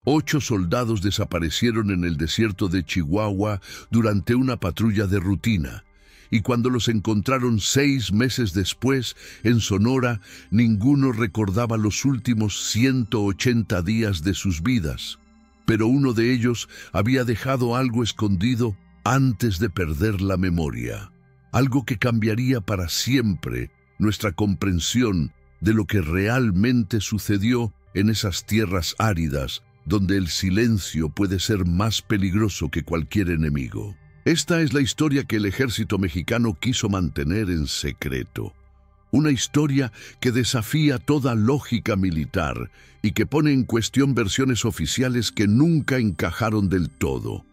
8 soldados desaparecieron en el desierto de Chihuahua durante una patrulla de rutina, y cuando los encontraron 6 meses después, en Sonora, ninguno recordaba los últimos 180 días de sus vidas. Pero uno de ellos había dejado algo escondido antes de perder la memoria, algo que cambiaría para siempre nuestra comprensión de lo que realmente sucedió en esas tierras áridas, donde el silencio puede ser más peligroso que cualquier enemigo. Esta es la historia que el ejército mexicano quiso mantener en secreto. Una historia que desafía toda lógica militar y que pone en cuestión versiones oficiales que nunca encajaron del todo.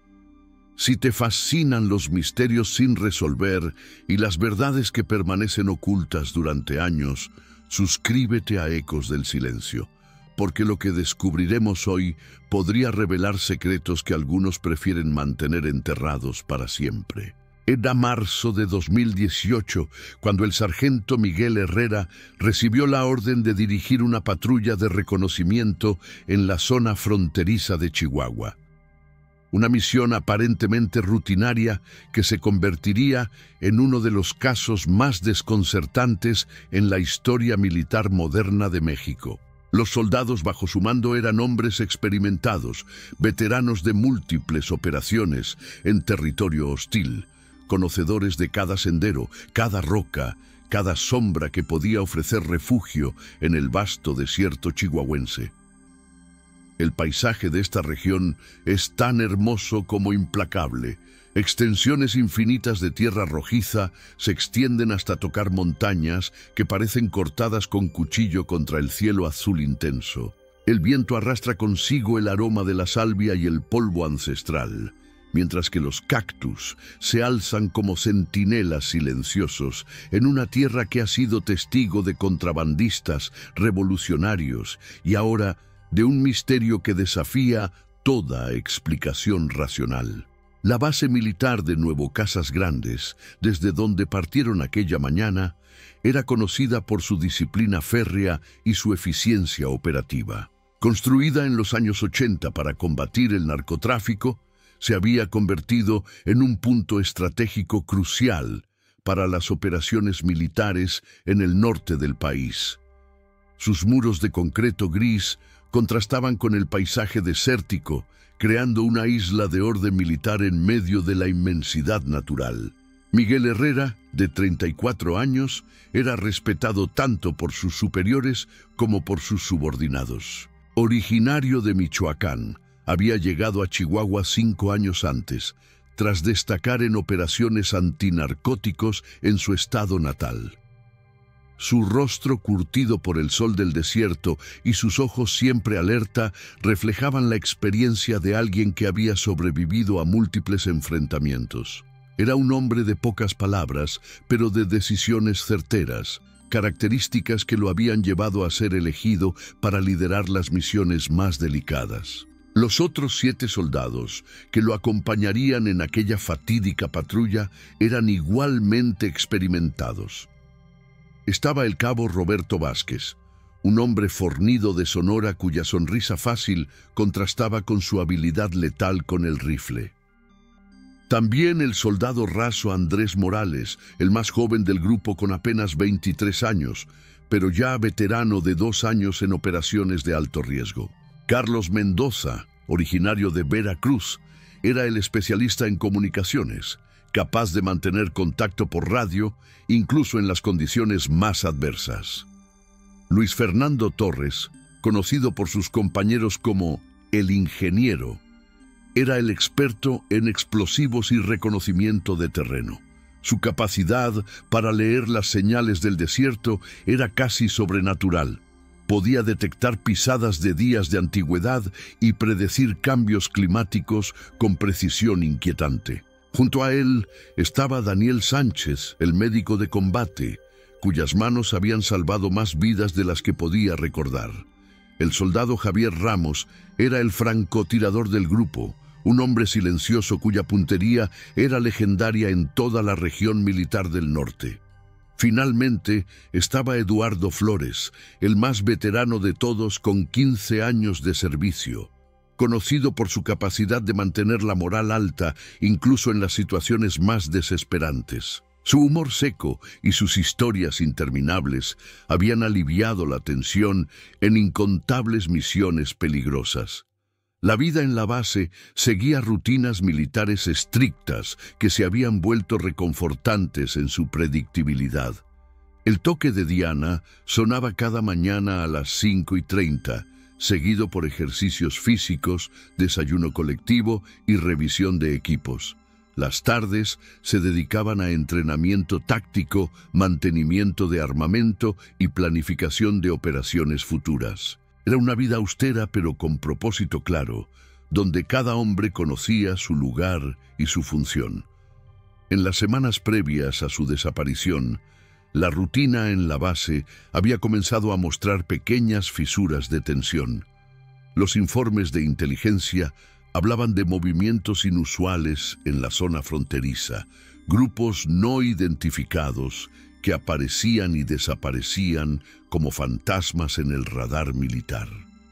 Si te fascinan los misterios sin resolver y las verdades que permanecen ocultas durante años, suscríbete a Ecos del Silencio, porque lo que descubriremos hoy podría revelar secretos que algunos prefieren mantener enterrados para siempre. Era marzo de 2018, cuando el sargento Miguel Herrera recibió la orden de dirigir una patrulla de reconocimiento en la zona fronteriza de Chihuahua. Una misión aparentemente rutinaria que se convertiría en uno de los casos más desconcertantes en la historia militar moderna de México. Los soldados bajo su mando eran hombres experimentados, veteranos de múltiples operaciones en territorio hostil, conocedores de cada sendero, cada roca, cada sombra que podía ofrecer refugio en el vasto desierto chihuahuense. El paisaje de esta región es tan hermoso como implacable. Extensiones infinitas de tierra rojiza se extienden hasta tocar montañas que parecen cortadas con cuchillo contra el cielo azul intenso. El viento arrastra consigo el aroma de la salvia y el polvo ancestral, mientras que los cactus se alzan como centinelas silenciosos en una tierra que ha sido testigo de contrabandistas, revolucionarios y ahora de un misterio que desafía toda explicación racional. La base militar de Nuevo Casas Grandes, desde donde partieron aquella mañana, era conocida por su disciplina férrea y su eficiencia operativa. Construida en los años 80 para combatir el narcotráfico, se había convertido en un punto estratégico crucial para las operaciones militares en el norte del país. Sus muros de concreto gris contrastaban con el paisaje desértico, creando una isla de orden militar en medio de la inmensidad natural. Miguel Herrera, de 34 años, era respetado tanto por sus superiores como por sus subordinados. Originario de Michoacán, había llegado a Chihuahua 5 años antes, tras destacar en operaciones antinarcóticos en su estado natal. Su rostro curtido por el sol del desierto y sus ojos siempre alerta reflejaban la experiencia de alguien que había sobrevivido a múltiples enfrentamientos. Era un hombre de pocas palabras, pero de decisiones certeras, características que lo habían llevado a ser elegido para liderar las misiones más delicadas. Los otros 7 soldados que lo acompañarían en aquella fatídica patrulla eran igualmente experimentados. Estaba el cabo Roberto Vázquez, un hombre fornido de Sonora cuya sonrisa fácil contrastaba con su habilidad letal con el rifle. También el soldado raso Andrés Morales, el más joven del grupo con apenas 23 años, pero ya veterano de 2 años en operaciones de alto riesgo. Carlos Mendoza, originario de Veracruz, era el especialista en comunicaciones, capaz de mantener contacto por radio, incluso en las condiciones más adversas. Luis Fernando Torres, conocido por sus compañeros como el ingeniero, era el experto en explosivos y reconocimiento de terreno. Su capacidad para leer las señales del desierto era casi sobrenatural. Podía detectar pisadas de días de antigüedad y predecir cambios climáticos con precisión inquietante. Junto a él estaba Daniel Sánchez, el médico de combate, cuyas manos habían salvado más vidas de las que podía recordar. El soldado Javier Ramos era el francotirador del grupo, un hombre silencioso cuya puntería era legendaria en toda la región militar del norte. Finalmente estaba Eduardo Flores, el más veterano de todos con 15 años de servicio. conocido por su capacidad de mantener la moral alta incluso en las situaciones más desesperantes. Su humor seco y sus historias interminables habían aliviado la tensión en incontables misiones peligrosas. La vida en la base seguía rutinas militares estrictas que se habían vuelto reconfortantes en su predictibilidad. El toque de Diana sonaba cada mañana a las 5:30, seguido por ejercicios físicos, desayuno colectivo y revisión de equipos. Las tardes se dedicaban a entrenamiento táctico, mantenimiento de armamento y planificación de operaciones futuras. Era una vida austera pero con propósito claro, donde cada hombre conocía su lugar y su función. En las semanas previas a su desaparición, la rutina en la base había comenzado a mostrar pequeñas fisuras de tensión. Los informes de inteligencia hablaban de movimientos inusuales en la zona fronteriza, grupos no identificados que aparecían y desaparecían como fantasmas en el radar militar.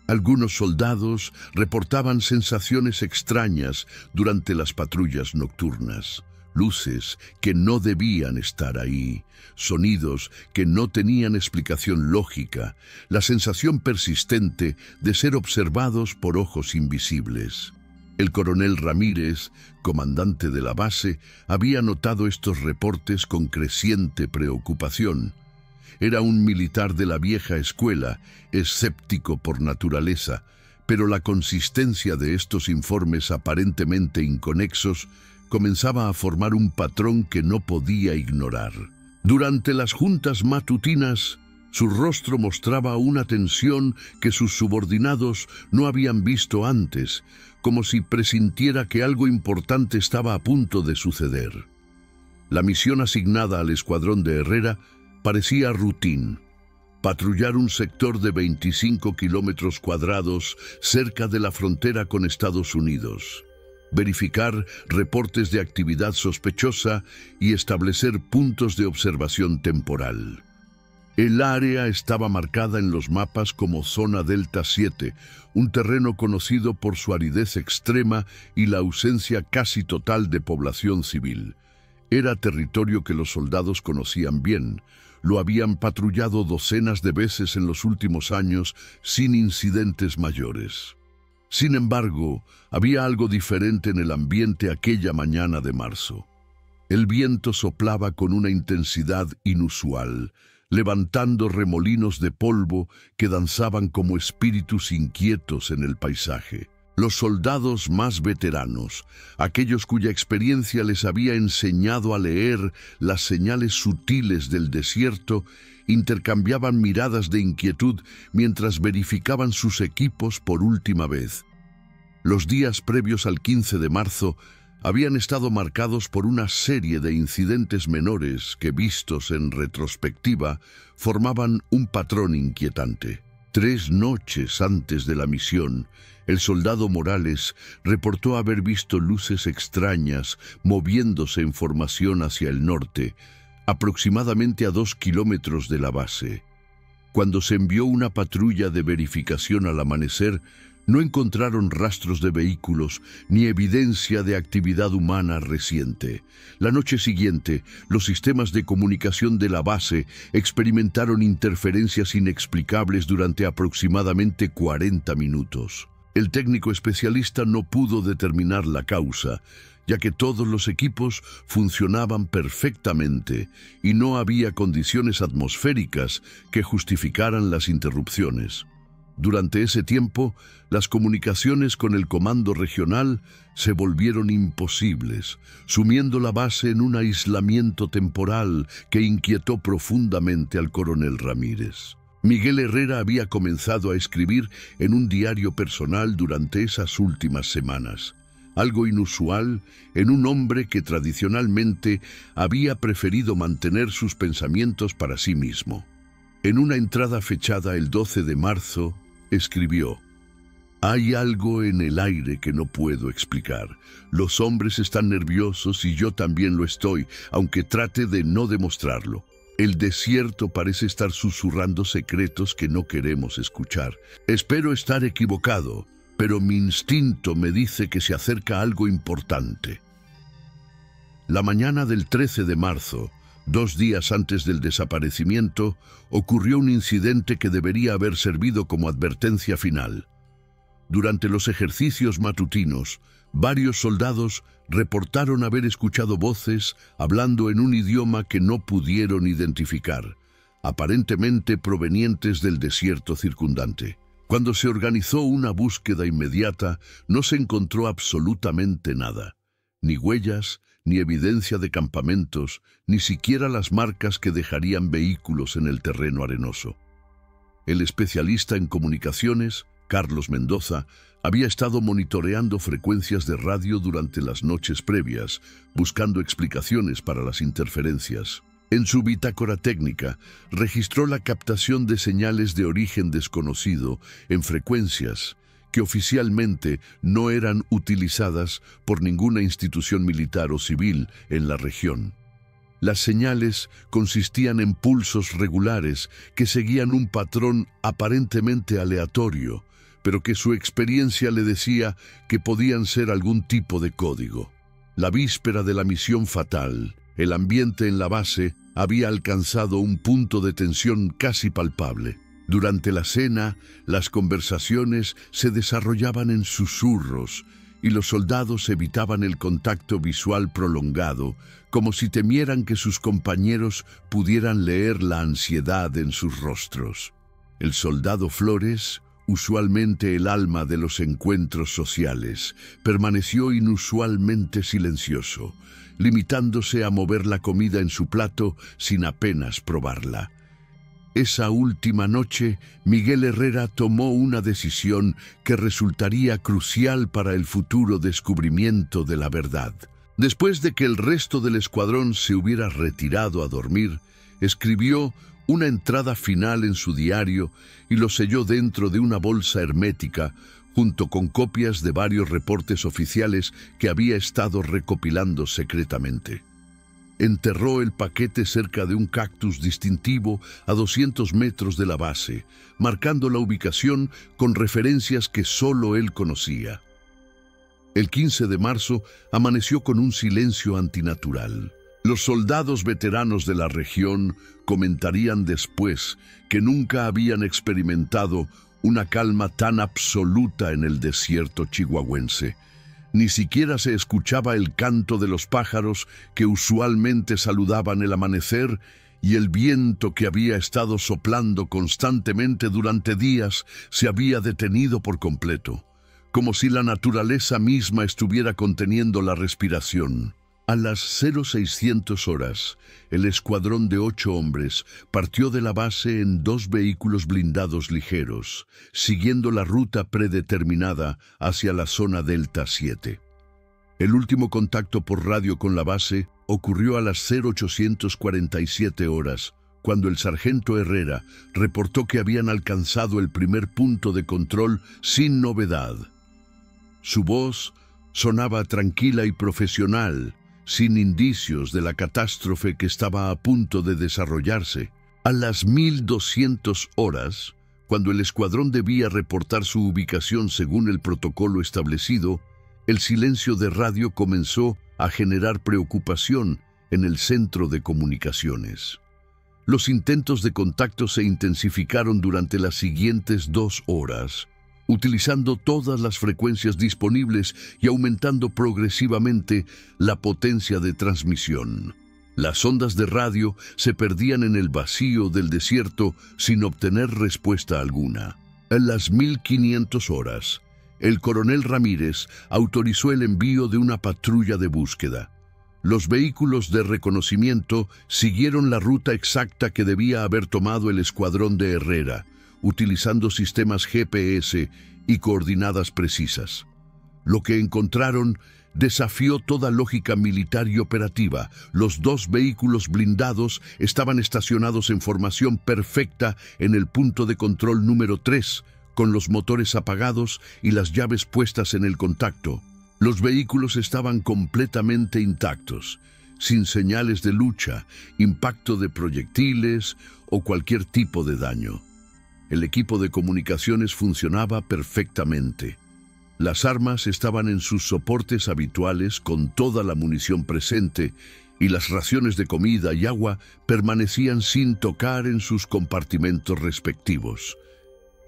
Algunos soldados reportaban sensaciones extrañas durante las patrullas nocturnas, luces que no debían estar ahí, sonidos que no tenían explicación lógica, la sensación persistente de ser observados por ojos invisibles. El coronel Ramírez, comandante de la base, había notado estos reportes con creciente preocupación. Era un militar de la vieja escuela, escéptico por naturaleza, pero la consistencia de estos informes aparentemente inconexos comenzaba a formar un patrón que no podía ignorar. Durante las juntas matutinas, su rostro mostraba una tensión que sus subordinados no habían visto antes, como si presintiera que algo importante estaba a punto de suceder. La misión asignada al escuadrón de Herrera parecía rutina: patrullar un sector de 25 kilómetros cuadrados cerca de la frontera con Estados Unidos, verificar reportes de actividad sospechosa y establecer puntos de observación temporal. El área estaba marcada en los mapas como Zona Delta 7, un terreno conocido por su aridez extrema y la ausencia casi total de población civil. Era territorio que los soldados conocían bien. Lo habían patrullado docenas de veces en los últimos años sin incidentes mayores. Sin embargo, había algo diferente en el ambiente aquella mañana de marzo. El viento soplaba con una intensidad inusual, levantando remolinos de polvo que danzaban como espíritus inquietos en el paisaje. Los soldados más veteranos, aquellos cuya experiencia les había enseñado a leer las señales sutiles del desierto, intercambiaban miradas de inquietud mientras verificaban sus equipos por última vez. Los días previos al 15 de marzo habían estado marcados por una serie de incidentes menores que, vistos en retrospectiva, formaban un patrón inquietante. 3 noches antes de la misión, el soldado Morales reportó haber visto luces extrañas moviéndose en formación hacia el norte, aproximadamente a 2 kilómetros de la base. Cuando se envió una patrulla de verificación al amanecer, no encontraron rastros de vehículos ni evidencia de actividad humana reciente. La noche siguiente, los sistemas de comunicación de la base experimentaron interferencias inexplicables durante aproximadamente 40 minutos. El técnico especialista no pudo determinar la causa, ya que todos los equipos funcionaban perfectamente y no había condiciones atmosféricas que justificaran las interrupciones. Durante ese tiempo, las comunicaciones con el comando regional se volvieron imposibles, sumiendo la base en un aislamiento temporal que inquietó profundamente al coronel Ramírez. Miguel Herrera había comenzado a escribir en un diario personal durante esas últimas semanas, algo inusual en un hombre que tradicionalmente había preferido mantener sus pensamientos para sí mismo. En una entrada fechada el 12 de marzo, escribió: «Hay algo en el aire que no puedo explicar. Los hombres están nerviosos y yo también lo estoy, aunque trate de no demostrarlo. El desierto parece estar susurrando secretos que no queremos escuchar. Espero estar equivocado. pero mi instinto me dice que se acerca algo importante. La mañana del 13 de marzo, 2 días antes del desaparecimiento, ocurrió un incidente que debería haber servido como advertencia final. Durante los ejercicios matutinos, varios soldados reportaron haber escuchado voces hablando en un idioma que no pudieron identificar, aparentemente provenientes del desierto circundante. Cuando se organizó una búsqueda inmediata, no se encontró absolutamente nada, ni huellas, ni evidencia de campamentos, ni siquiera las marcas que dejarían vehículos en el terreno arenoso. El especialista en comunicaciones, Carlos Mendoza, había estado monitoreando frecuencias de radio durante las noches previas, buscando explicaciones para las interferencias. En su bitácora técnica, registró la captación de señales de origen desconocido en frecuencias que oficialmente no eran utilizadas por ninguna institución militar o civil en la región. Las señales consistían en pulsos regulares que seguían un patrón aparentemente aleatorio, pero que su experiencia le decía que podían ser algún tipo de código. La víspera de la misión fatal, el ambiente en la base había alcanzado un punto de tensión casi palpable. Durante la cena, las conversaciones se desarrollaban en susurros y los soldados evitaban el contacto visual prolongado, como si temieran que sus compañeros pudieran leer la ansiedad en sus rostros. El soldado Flores, usualmente el alma de los encuentros sociales, permaneció inusualmente silencioso, limitándose a mover la comida en su plato sin apenas probarla. Esa última noche, Miguel Herrera tomó una decisión que resultaría crucial para el futuro descubrimiento de la verdad. Después de que el resto del escuadrón se hubiera retirado a dormir, escribió una entrada final en su diario y lo selló dentro de una bolsa hermética, junto con copias de varios reportes oficiales que había estado recopilando secretamente. Enterró el paquete cerca de un cactus distintivo a 200 metros de la base, marcando la ubicación con referencias que solo él conocía. El 15 de marzo amaneció con un silencio antinatural. Los soldados veteranos de la región comentarían después que nunca habían experimentado una calma tan absoluta en el desierto chihuahuense. Ni siquiera se escuchaba el canto de los pájaros que usualmente saludaban el amanecer, y el viento que había estado soplando constantemente durante días se había detenido por completo, como si la naturaleza misma estuviera conteniendo la respiración. A las 0600 horas, el escuadrón de 8 hombres partió de la base en 2 vehículos blindados ligeros, siguiendo la ruta predeterminada hacia la zona Delta 7. El último contacto por radio con la base ocurrió a las 0847 horas, cuando el sargento Herrera reportó que habían alcanzado el primer punto de control sin novedad. Su voz sonaba tranquila y profesional, sin indicios de la catástrofe que estaba a punto de desarrollarse. A las 1200 horas, cuando el escuadrón debía reportar su ubicación según el protocolo establecido, el silencio de radio comenzó a generar preocupación en el centro de comunicaciones. Los intentos de contacto se intensificaron durante las siguientes 2 horas, utilizando todas las frecuencias disponibles y aumentando progresivamente la potencia de transmisión. Las ondas de radio se perdían en el vacío del desierto sin obtener respuesta alguna. A las 1500 horas, el coronel Ramírez autorizó el envío de una patrulla de búsqueda. Los vehículos de reconocimiento siguieron la ruta exacta que debía haber tomado el escuadrón de Herrera, utilizando sistemas GPS y coordenadas precisas. Lo que encontraron desafió toda lógica militar y operativa. Los 2 vehículos blindados estaban estacionados en formación perfecta en el punto de control número 3, con los motores apagados y las llaves puestas en el contacto. Los vehículos estaban completamente intactos, sin señales de lucha, impacto de proyectiles o cualquier tipo de daño. El equipo de comunicaciones funcionaba perfectamente. Las armas estaban en sus soportes habituales con toda la munición presente y las raciones de comida y agua permanecían sin tocar en sus compartimentos respectivos.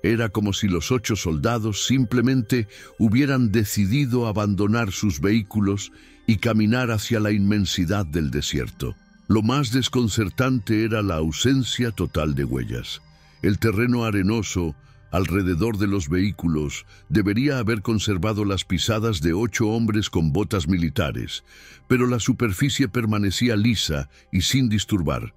Era como si los 8 soldados simplemente hubieran decidido abandonar sus vehículos y caminar hacia la inmensidad del desierto. Lo más desconcertante era la ausencia total de huellas. El terreno arenoso alrededor de los vehículos debería haber conservado las pisadas de 8 hombres con botas militares, pero la superficie permanecía lisa y sin disturbar,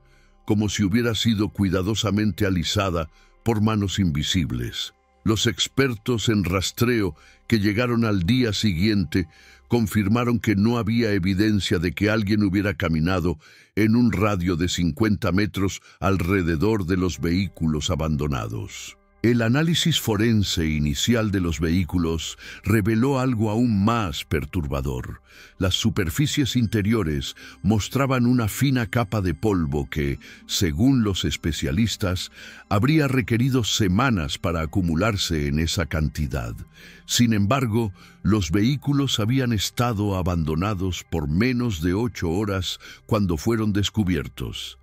como si hubiera sido cuidadosamente alisada por manos invisibles. Los expertos en rastreo que llegaron al día siguiente confirmaron que no había evidencia de que alguien hubiera caminado en un radio de 50 metros alrededor de los vehículos abandonados. El análisis forense inicial de los vehículos reveló algo aún más perturbador. Las superficies interiores mostraban una fina capa de polvo que, según los especialistas, habría requerido semanas para acumularse en esa cantidad. Sin embargo, los vehículos habían estado abandonados por menos de 8 horas cuando fueron descubiertos.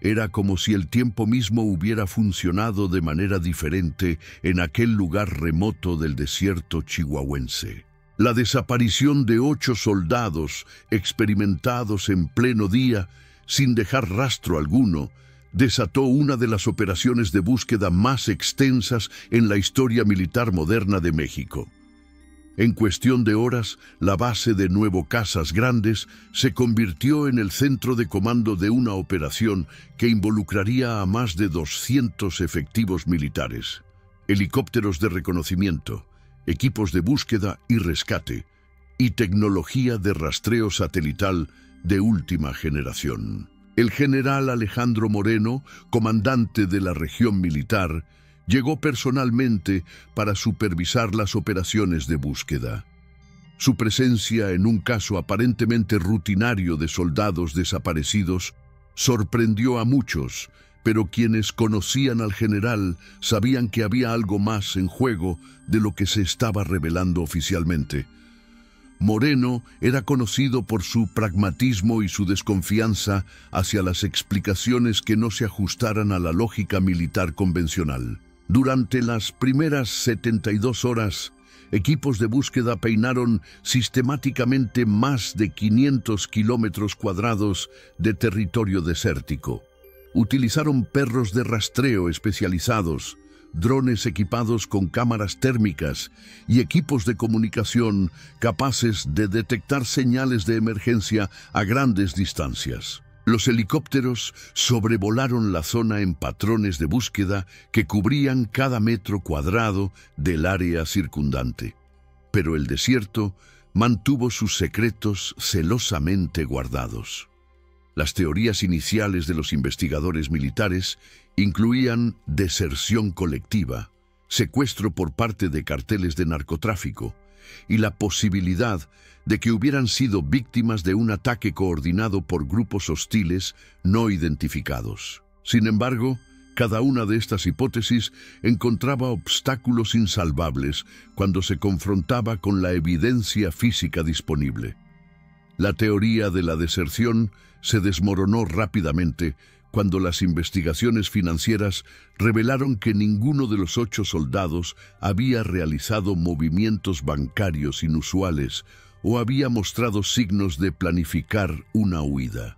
Era como si el tiempo mismo hubiera funcionado de manera diferente en aquel lugar remoto del desierto chihuahuense. La desaparición de 8 soldados experimentados en pleno día, sin dejar rastro alguno, desató una de las operaciones de búsqueda más extensas en la historia militar moderna de México. En cuestión de horas, la base de Nuevo Casas Grandes se convirtió en el centro de comando de una operación que involucraría a más de 200 efectivos militares, helicópteros de reconocimiento, equipos de búsqueda y rescate, y tecnología de rastreo satelital de última generación. El general Alejandro Moreno, comandante de la región militar, llegó personalmente para supervisar las operaciones de búsqueda. Su presencia en un caso aparentemente rutinario de soldados desaparecidos sorprendió a muchos, pero quienes conocían al general sabían que había algo más en juego de lo que se estaba revelando oficialmente. Moreno era conocido por su pragmatismo y su desconfianza hacia las explicaciones que no se ajustaran a la lógica militar convencional. Durante las primeras 72 horas, equipos de búsqueda peinaron sistemáticamente más de 500 kilómetros cuadrados de territorio desértico. Utilizaron perros de rastreo especializados, drones equipados con cámaras térmicas y equipos de comunicación capaces de detectar señales de emergencia a grandes distancias. Los helicópteros sobrevolaron la zona en patrones de búsqueda que cubrían cada metro cuadrado del área circundante. Pero el desierto mantuvo sus secretos celosamente guardados. Las teorías iniciales de los investigadores militares incluían deserción colectiva, secuestro por parte de carteles de narcotráfico y la posibilidad de que hubieran sido víctimas de un ataque coordinado por grupos hostiles no identificados. Sin embargo, cada una de estas hipótesis encontraba obstáculos insalvables cuando se confrontaba con la evidencia física disponible. La teoría de la deserción se desmoronó rápidamente cuando las investigaciones financieras revelaron que ninguno de los 8 soldados había realizado movimientos bancarios inusuales o había mostrado signos de planificar una huida.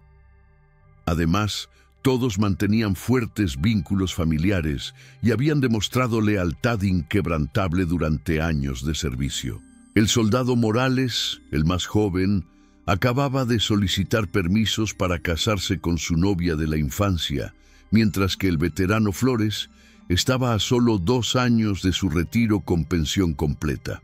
Además, todos mantenían fuertes vínculos familiares y habían demostrado lealtad inquebrantable durante años de servicio. El soldado Morales, el más joven, acababa de solicitar permisos para casarse con su novia de la infancia, mientras que el veterano Flores estaba a solo 2 años de su retiro con pensión completa.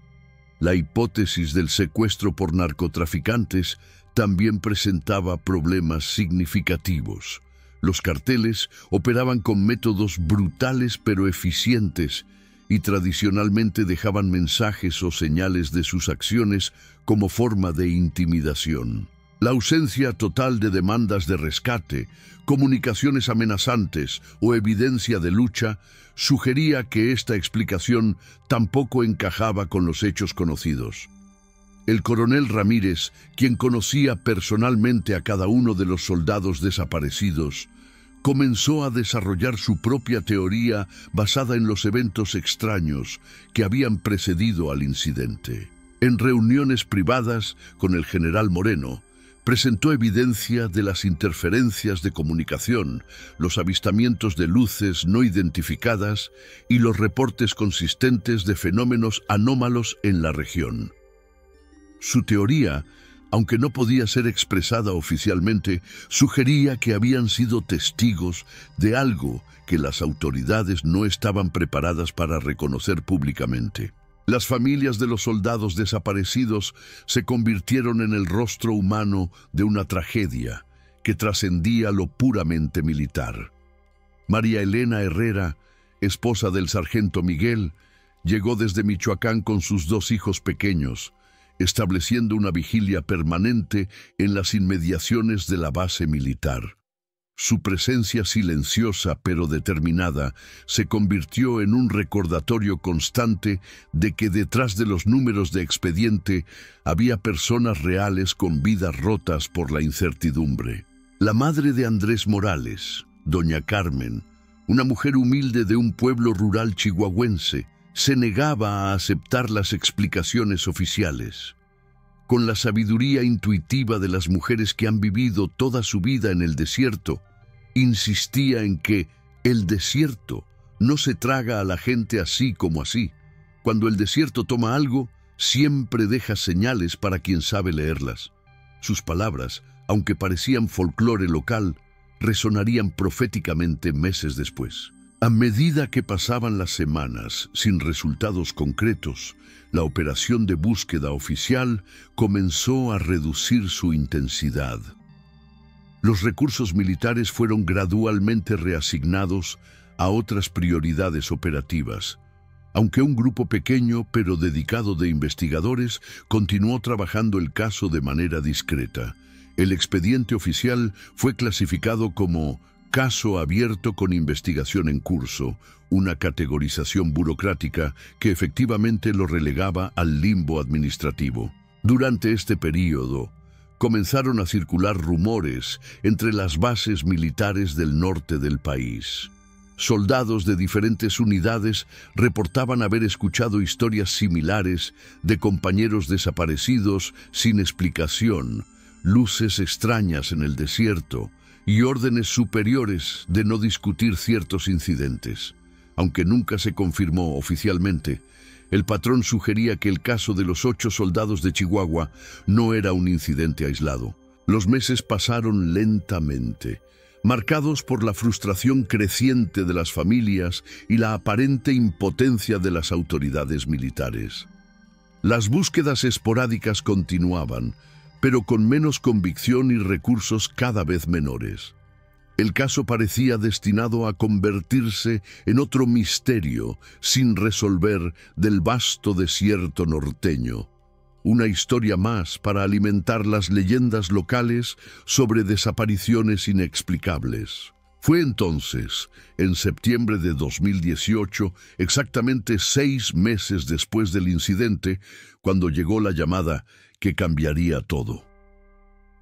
La hipótesis del secuestro por narcotraficantes también presentaba problemas significativos. Los carteles operaban con métodos brutales pero eficientes y tradicionalmente dejaban mensajes o señales de sus acciones como forma de intimidación. La ausencia total de demandas de rescate, comunicaciones amenazantes o evidencia de lucha sugería que esta explicación tampoco encajaba con los hechos conocidos. El coronel Ramírez, quien conocía personalmente a cada uno de los soldados desaparecidos, comenzó a desarrollar su propia teoría basada en los eventos extraños que habían precedido al incidente. En reuniones privadas con el general Moreno, presentó evidencia de las interferencias de comunicación, los avistamientos de luces no identificadas y los reportes consistentes de fenómenos anómalos en la región. Su teoría, aunque no podía ser expresada oficialmente, sugería que habían sido testigos de algo que las autoridades no estaban preparadas para reconocer públicamente. Las familias de los soldados desaparecidos se convirtieron en el rostro humano de una tragedia que trascendía lo puramente militar. María Elena Herrera, esposa del sargento Miguel, llegó desde Michoacán con sus 2 hijos pequeños, estableciendo una vigilia permanente en las inmediaciones de la base militar. Su presencia silenciosa pero determinada se convirtió en un recordatorio constante de que detrás de los números de expediente había personas reales con vidas rotas por la incertidumbre. La madre de Andrés Morales, doña Carmen, una mujer humilde de un pueblo rural chihuahuense, se negaba a aceptar las explicaciones oficiales. Con la sabiduría intuitiva de las mujeres que han vivido toda su vida en el desierto, insistía en que el desierto no se traga a la gente así como así. Cuando el desierto toma algo, siempre deja señales para quien sabe leerlas. Sus palabras, aunque parecían folclore local, resonarían proféticamente meses después. A medida que pasaban las semanas sin resultados concretos, la operación de búsqueda oficial comenzó a reducir su intensidad. Los recursos militares fueron gradualmente reasignados a otras prioridades operativas, aunque un grupo pequeño pero dedicado de investigadores continuó trabajando el caso de manera discreta. El expediente oficial fue clasificado como caso abierto con investigación en curso, una categorización burocrática que efectivamente lo relegaba al limbo administrativo. Durante este período, comenzaron a circular rumores entre las bases militares del norte del país. Soldados de diferentes unidades reportaban haber escuchado historias similares de compañeros desaparecidos sin explicación, luces extrañas en el desierto y órdenes superiores de no discutir ciertos incidentes. Aunque nunca se confirmó oficialmente, el patrón sugería que el caso de los 8 soldados de Chihuahua no era un incidente aislado. Los meses pasaron lentamente, marcados por la frustración creciente de las familias y la aparente impotencia de las autoridades militares. Las búsquedas esporádicas continuaban, pero con menos convicción y recursos cada vez menores. El caso parecía destinado a convertirse en otro misterio sin resolver del vasto desierto norteño. Una historia más para alimentar las leyendas locales sobre desapariciones inexplicables. Fue entonces, en septiembre de 2018, exactamente 6 meses después del incidente, cuando llegó la llamada que cambiaría todo.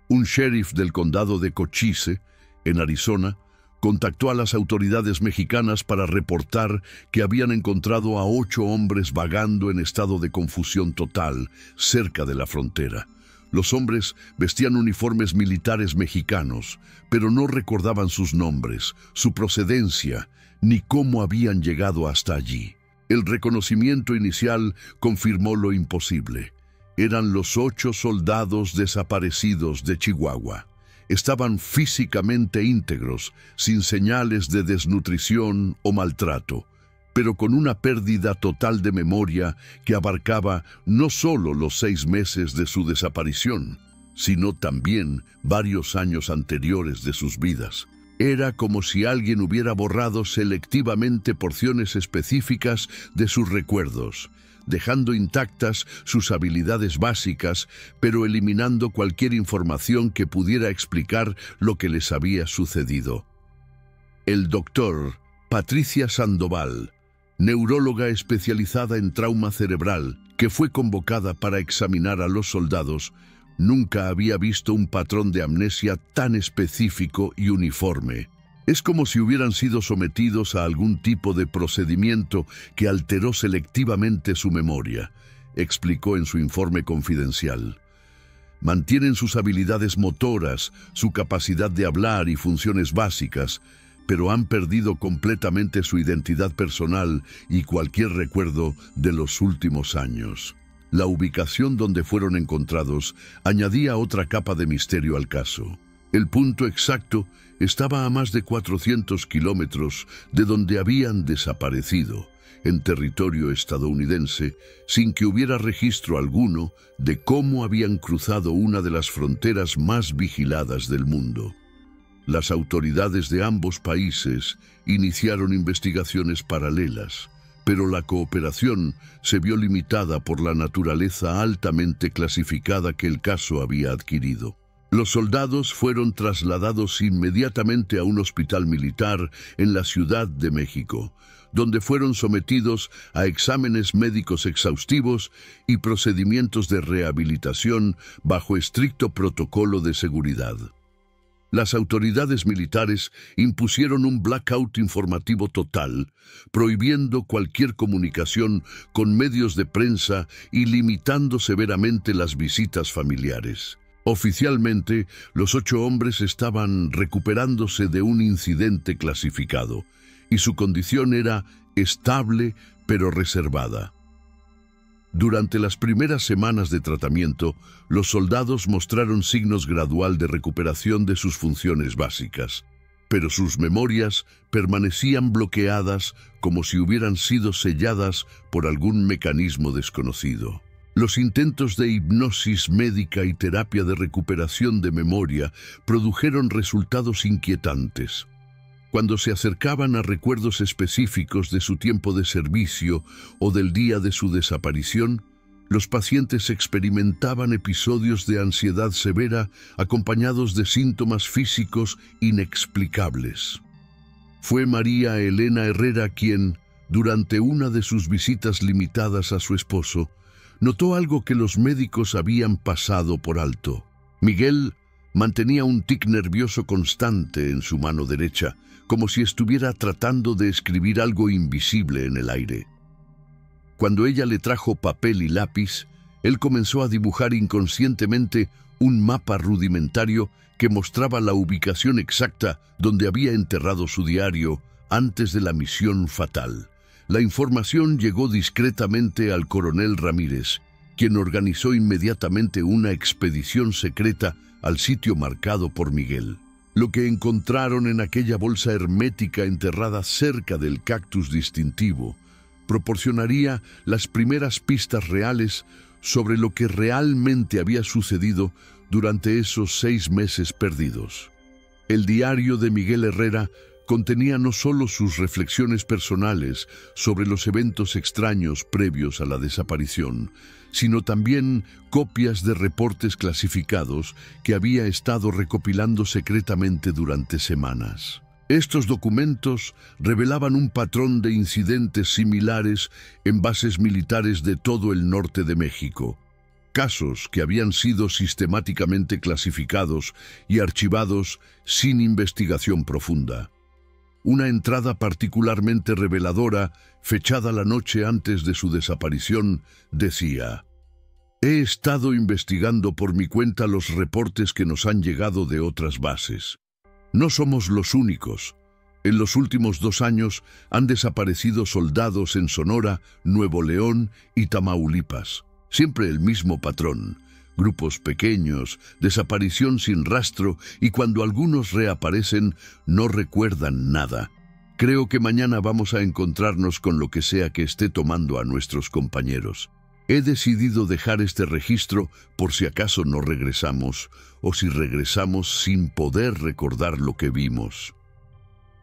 Un sheriff del condado de Cochise, en Arizona, contactó a las autoridades mexicanas para reportar que habían encontrado a 8 hombres vagando en estado de confusión total cerca de la frontera. Los hombres vestían uniformes militares mexicanos, pero no recordaban sus nombres, su procedencia, ni cómo habían llegado hasta allí. El reconocimiento inicial confirmó lo imposible. Eran los 8 soldados desaparecidos de Chihuahua. Estaban físicamente íntegros, sin señales de desnutrición o maltrato, pero con una pérdida total de memoria que abarcaba no solo los 6 meses de su desaparición, sino también varios años anteriores de sus vidas. Era como si alguien hubiera borrado selectivamente porciones específicas de sus recuerdos, dejando intactas sus habilidades básicas, pero eliminando cualquier información que pudiera explicar lo que les había sucedido. El doctor Patricia Sandoval, neuróloga especializada en trauma cerebral, que fue convocada para examinar a los soldados, nunca había visto un patrón de amnesia tan específico y uniforme. Es como si hubieran sido sometidos a algún tipo de procedimiento que alteró selectivamente su memoria, explicó en su informe confidencial. Mantienen sus habilidades motoras, su capacidad de hablar y funciones básicas, pero han perdido completamente su identidad personal y cualquier recuerdo de los últimos años. La ubicación donde fueron encontrados añadía otra capa de misterio al caso. El punto exacto estaba a más de 400 kilómetros de donde habían desaparecido, en territorio estadounidense, sin que hubiera registro alguno de cómo habían cruzado una de las fronteras más vigiladas del mundo. Las autoridades de ambos países iniciaron investigaciones paralelas, pero la cooperación se vio limitada por la naturaleza altamente clasificada que el caso había adquirido. Los soldados fueron trasladados inmediatamente a un hospital militar en la Ciudad de México, donde fueron sometidos a exámenes médicos exhaustivos y procedimientos de rehabilitación bajo estricto protocolo de seguridad. Las autoridades militares impusieron un blackout informativo total, prohibiendo cualquier comunicación con medios de prensa y limitando severamente las visitas familiares. Oficialmente, los 8 hombres estaban recuperándose de un incidente clasificado, y su condición era estable pero reservada. Durante las primeras semanas de tratamiento, los soldados mostraron signos gradual de recuperación de sus funciones básicas, pero sus memorias permanecían bloqueadas como si hubieran sido selladas por algún mecanismo desconocido. Los intentos de hipnosis médica y terapia de recuperación de memoria produjeron resultados inquietantes. Cuando se acercaban a recuerdos específicos de su tiempo de servicio o del día de su desaparición, los pacientes experimentaban episodios de ansiedad severa acompañados de síntomas físicos inexplicables. Fue María Elena Herrera quien, durante una de sus visitas limitadas a su esposo, notó algo que los médicos habían pasado por alto. Miguel mantenía un tic nervioso constante en su mano derecha, como si estuviera tratando de escribir algo invisible en el aire. Cuando ella le trajo papel y lápiz, él comenzó a dibujar inconscientemente un mapa rudimentario que mostraba la ubicación exacta donde había enterrado su diario antes de la misión fatal. La información llegó discretamente al coronel Ramírez, quien organizó inmediatamente una expedición secreta al sitio marcado por Miguel. Lo que encontraron en aquella bolsa hermética enterrada cerca del cactus distintivo proporcionaría las primeras pistas reales sobre lo que realmente había sucedido durante esos 6 meses perdidos. El diario de Miguel Herrera contenía no solo sus reflexiones personales sobre los eventos extraños previos a la desaparición, sino también copias de reportes clasificados que había estado recopilando secretamente durante semanas. Estos documentos revelaban un patrón de incidentes similares en bases militares de todo el norte de México, casos que habían sido sistemáticamente clasificados y archivados sin investigación profunda. Una entrada particularmente reveladora, fechada la noche antes de su desaparición, decía: «He estado investigando por mi cuenta los reportes que nos han llegado de otras bases. No somos los únicos. En los últimos 2 años han desaparecido soldados en Sonora, Nuevo León y Tamaulipas. Siempre el mismo patrón. Grupos pequeños, desaparición sin rastro, y cuando algunos reaparecen, no recuerdan nada. Creo que mañana vamos a encontrarnos con lo que sea que esté tomando a nuestros compañeros. He decidido dejar este registro por si acaso no regresamos, o si regresamos sin poder recordar lo que vimos».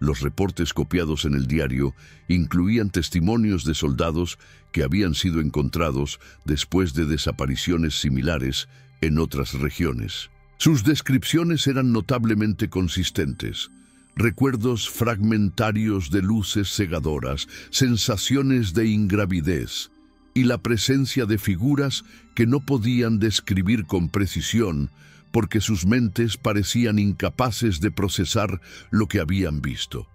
Los reportes copiados en el diario incluían testimonios de soldados que habían sido encontrados después de desapariciones similares en otras regiones. Sus descripciones eran notablemente consistentes. Recuerdos fragmentarios de luces cegadoras, sensaciones de ingravidez y la presencia de figuras que no podían describir con precisión porque sus mentes parecían incapaces de procesar lo que habían visto.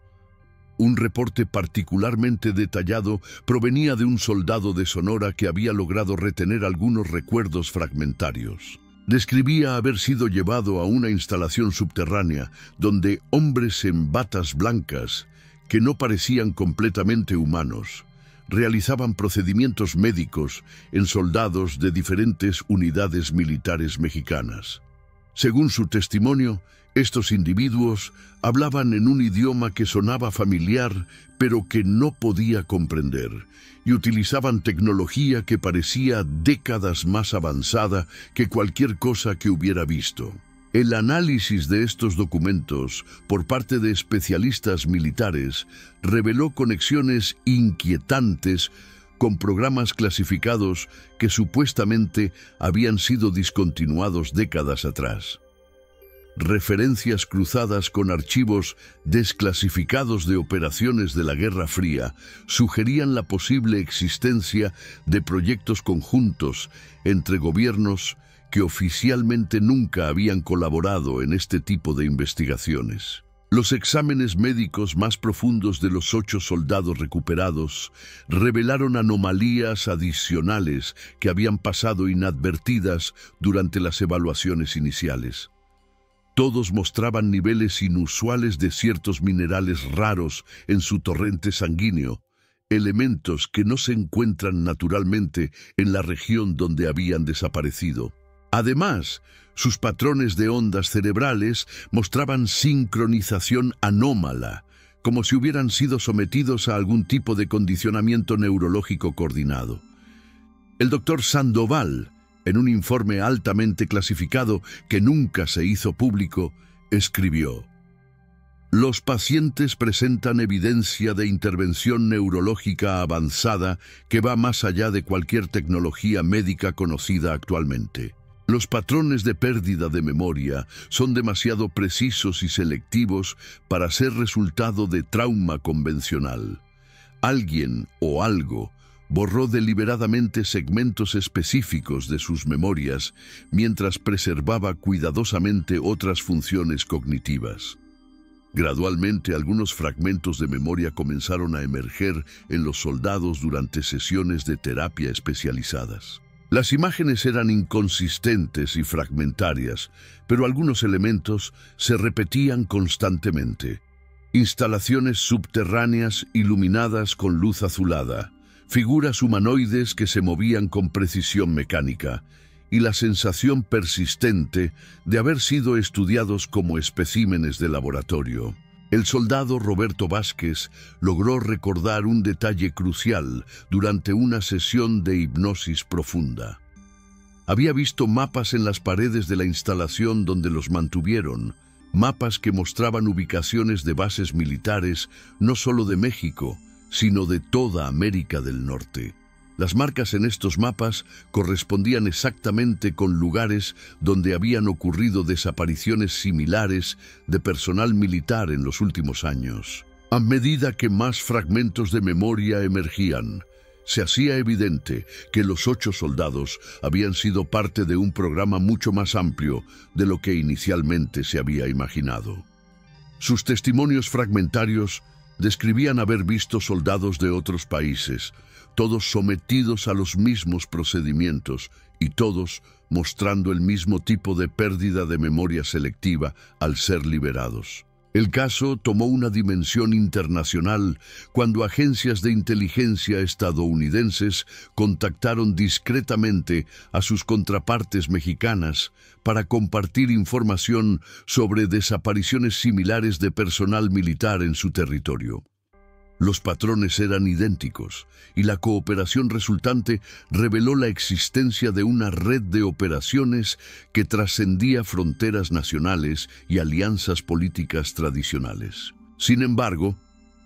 Un reporte particularmente detallado provenía de un soldado de Sonora que había logrado retener algunos recuerdos fragmentarios. Describía haber sido llevado a una instalación subterránea donde hombres en batas blancas, que no parecían completamente humanos, realizaban procedimientos médicos en soldados de diferentes unidades militares mexicanas. Según su testimonio, estos individuos hablaban en un idioma que sonaba familiar, pero que no podía comprender, y utilizaban tecnología que parecía décadas más avanzada que cualquier cosa que hubiera visto. El análisis de estos documentos por parte de especialistas militares reveló conexiones inquietantes con programas clasificados que supuestamente habían sido discontinuados décadas atrás. Referencias cruzadas con archivos desclasificados de operaciones de la Guerra Fría sugerían la posible existencia de proyectos conjuntos entre gobiernos que oficialmente nunca habían colaborado en este tipo de investigaciones. Los exámenes médicos más profundos de los 8 soldados recuperados revelaron anomalías adicionales que habían pasado inadvertidas durante las evaluaciones iniciales. Todos mostraban niveles inusuales de ciertos minerales raros en su torrente sanguíneo, elementos que no se encuentran naturalmente en la región donde habían desaparecido. Además, sus patrones de ondas cerebrales mostraban sincronización anómala, como si hubieran sido sometidos a algún tipo de condicionamiento neurológico coordinado. El doctor Sandoval, en un informe altamente clasificado que nunca se hizo público, escribió: «Los pacientes presentan evidencia de intervención neurológica avanzada que va más allá de cualquier tecnología médica conocida actualmente. Los patrones de pérdida de memoria son demasiado precisos y selectivos para ser resultado de trauma convencional. Alguien o algo borró deliberadamente segmentos específicos de sus memorias mientras preservaba cuidadosamente otras funciones cognitivas. Gradualmente, algunos fragmentos de memoria comenzaron a emerger en los soldados durante sesiones de terapia especializadas. Las imágenes eran inconsistentes y fragmentarias, pero algunos elementos se repetían constantemente. Instalaciones subterráneas iluminadas con luz azulada, figuras humanoides que se movían con precisión mecánica, y la sensación persistente de haber sido estudiados como especímenes de laboratorio. El soldado Roberto Vázquez logró recordar un detalle crucial durante una sesión de hipnosis profunda. Había visto mapas en las paredes de la instalación donde los mantuvieron, mapas que mostraban ubicaciones de bases militares no solo de México, sino de toda América del Norte. Las marcas en estos mapas correspondían exactamente con lugares donde habían ocurrido desapariciones similares de personal militar en los últimos años. A medida que más fragmentos de memoria emergían, se hacía evidente que los 8 soldados habían sido parte de un programa mucho más amplio de lo que inicialmente se había imaginado. Sus testimonios fragmentarios describían haber visto soldados de otros países, todos sometidos a los mismos procedimientos y todos mostrando el mismo tipo de pérdida de memoria selectiva al ser liberados. El caso tomó una dimensión internacional cuando agencias de inteligencia estadounidenses contactaron discretamente a sus contrapartes mexicanas para compartir información sobre desapariciones similares de personal militar en su territorio. Los patrones eran idénticos y la cooperación resultante reveló la existencia de una red de operaciones que trascendía fronteras nacionales y alianzas políticas tradicionales. Sin embargo,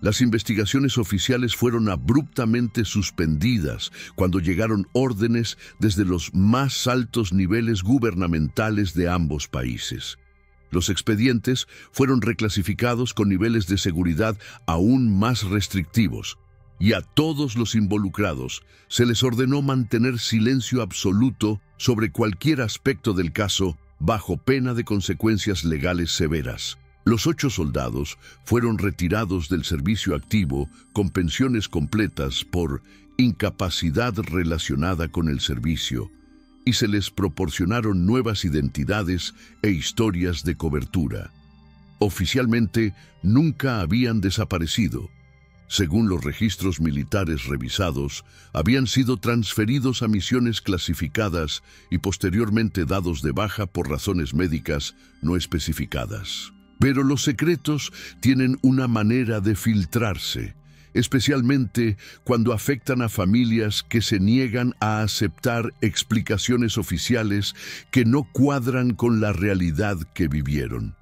las investigaciones oficiales fueron abruptamente suspendidas cuando llegaron órdenes desde los más altos niveles gubernamentales de ambos países. Los expedientes fueron reclasificados con niveles de seguridad aún más restrictivos, y a todos los involucrados se les ordenó mantener silencio absoluto sobre cualquier aspecto del caso bajo pena de consecuencias legales severas. Los 8 soldados fueron retirados del servicio activo con pensiones completas por incapacidad relacionada con el servicio, y se les proporcionaron nuevas identidades e historias de cobertura. Oficialmente, nunca habían desaparecido. Según los registros militares revisados, habían sido transferidos a misiones clasificadas y posteriormente dados de baja por razones médicas no especificadas. Pero los secretos tienen una manera de filtrarse, especialmente cuando afectan a familias que se niegan a aceptar explicaciones oficiales que no cuadran con la realidad que vivieron.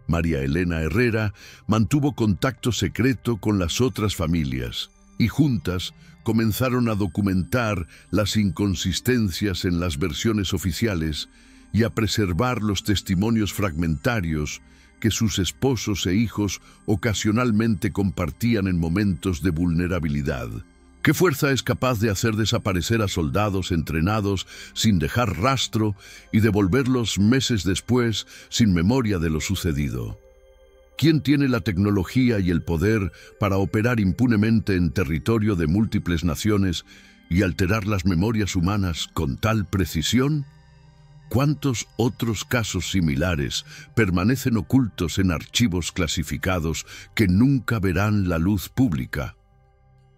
María Elena Herrera mantuvo contacto secreto con las otras familias y juntas comenzaron a documentar las inconsistencias en las versiones oficiales y a preservar los testimonios fragmentarios que sus esposos e hijos ocasionalmente compartían en momentos de vulnerabilidad. ¿Qué fuerza es capaz de hacer desaparecer a soldados entrenados sin dejar rastro y devolverlos meses después sin memoria de lo sucedido? ¿Quién tiene la tecnología y el poder para operar impunemente en territorio de múltiples naciones y alterar las memorias humanas con tal precisión? ¿Cuántos otros casos similares permanecen ocultos en archivos clasificados que nunca verán la luz pública?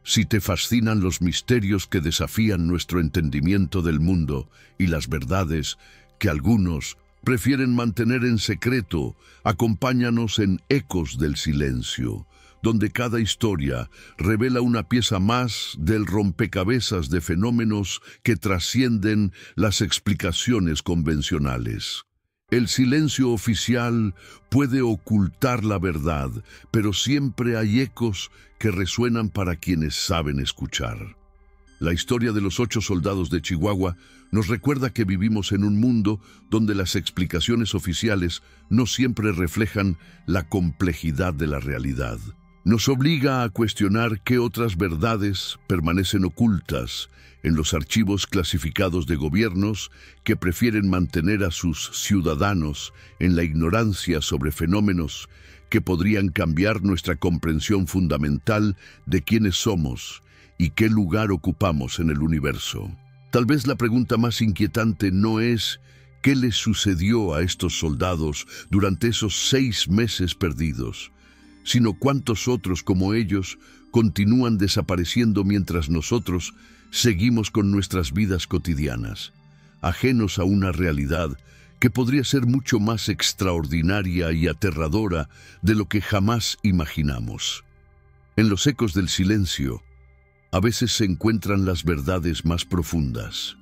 Si te fascinan los misterios que desafían nuestro entendimiento del mundo y las verdades que algunos prefieren mantener en secreto, acompáñanos en Ecos del Silencio, donde cada historia revela una pieza más del rompecabezas de fenómenos que trascienden las explicaciones convencionales. El silencio oficial puede ocultar la verdad, pero siempre hay ecos que resuenan para quienes saben escuchar. La historia de los 8 soldados de Chihuahua nos recuerda que vivimos en un mundo donde las explicaciones oficiales no siempre reflejan la complejidad de la realidad. Nos obliga a cuestionar qué otras verdades permanecen ocultas en los archivos clasificados de gobiernos que prefieren mantener a sus ciudadanos en la ignorancia sobre fenómenos que podrían cambiar nuestra comprensión fundamental de quiénes somos y qué lugar ocupamos en el universo. Tal vez la pregunta más inquietante no es ¿qué les sucedió a estos soldados durante esos 6 meses perdidos?, sino cuántos otros como ellos continúan desapareciendo mientras nosotros seguimos con nuestras vidas cotidianas, ajenos a una realidad que podría ser mucho más extraordinaria y aterradora de lo que jamás imaginamos. En los ecos del silencio, a veces se encuentran las verdades más profundas.